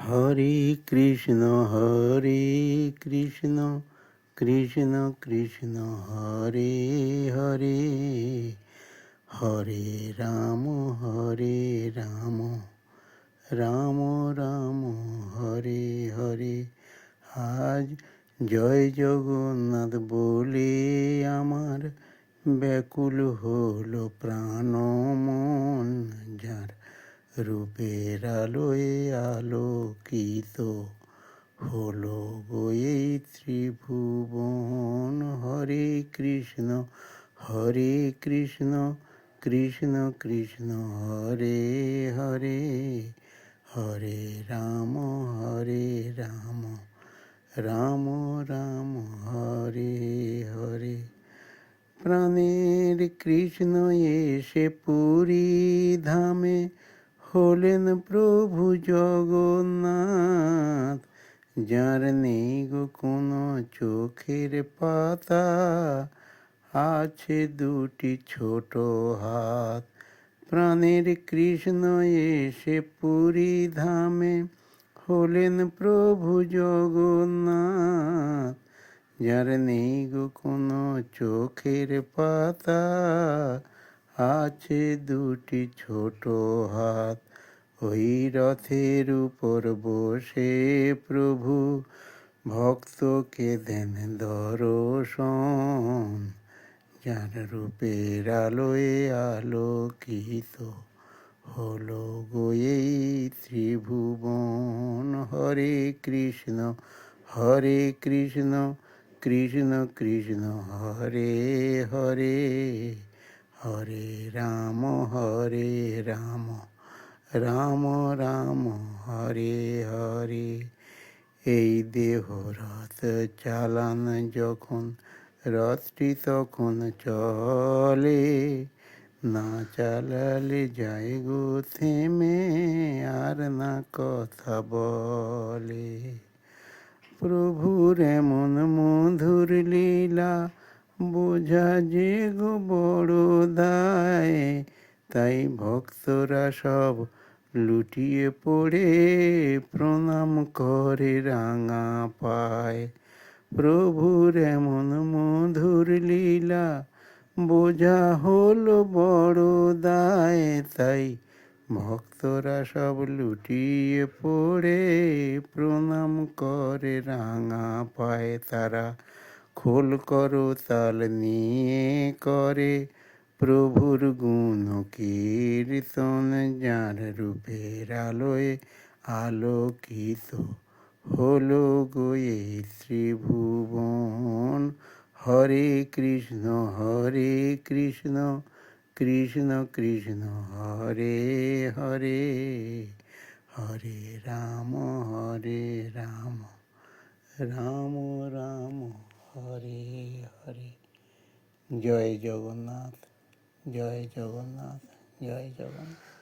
হরে কৃষ্ণ কৃষ্ণ কৃষ্ণ কৃষ্ণ হরে হরে, হরে রাম রাম রাম রাম হরে হরে। আজ জয় জগন্নাথ বলে আমার ব্যাকুল হলো প্রাণ মন, যার রূপের আলোয় আলোকিত হলো গো এই ত্রিভুবন। হরে কৃষ্ণ কৃষ্ণ কৃষ্ণ কৃষ্ণ হরে হরে, হরে রাম রাম রাম রাম হরে হরে। প্রাণের কৃষ্ণ এসে পুরী ধামে হলেন প্রভু জগন্নাথ, যার নেই গো কোনো চোখের পাতা, আছে দুটি ছোট হাত। প্রাণের কৃষ্ণ এসে পুরী ধামে হলেন প্রভু জগন্নাথ, যার নেই গো কোনো চোখের পাতা, আছে দুটি ছোট হাত। ওই রথের উপর বসে প্রভু ভক্তকে দেন দর্শন, যার রূপের আলোয় আলোকিত হলো গো এই ত্রিভুবন। হরে কৃষ্ণ কৃষ্ণ কৃষ্ণ কৃষ্ণ হরে হরে, হরে রাম রাম রাম রাম হরে হরে। এই দেহ রথ চালান যখন রথটি তখন চলে, না চালালে যায় গো থেমে, আর না কথা বলে। প্রভুর এমন মধুর লীলা বোঝা যে গো বড় দায়, তাই ভক্তরা সব লুটিয়ে পড়ে প্রণাম করে রাঙা পায়। প্রভুর এমন মধুর লীলা বোঝা হলো বড় দায়, তাই ভক্তরা সব লুটিয়ে পড়ে প্রণাম করে রাঙা পায়। তারা খোল করো তাল নিয়ে করে প্রভুর গুণ কীর্তন, যার রূপের আলোয় আলোকিত হলো গো এই ত্রিভুবন। হরে কৃষ্ণ কৃষ্ণ কৃষ্ণ কৃষ্ণ হরে হরে, হরে রাম রাম রাম রাম হরে হরে। জয় জগন্নাথ জয় জগন্নাথ জয় জগন্নাথ।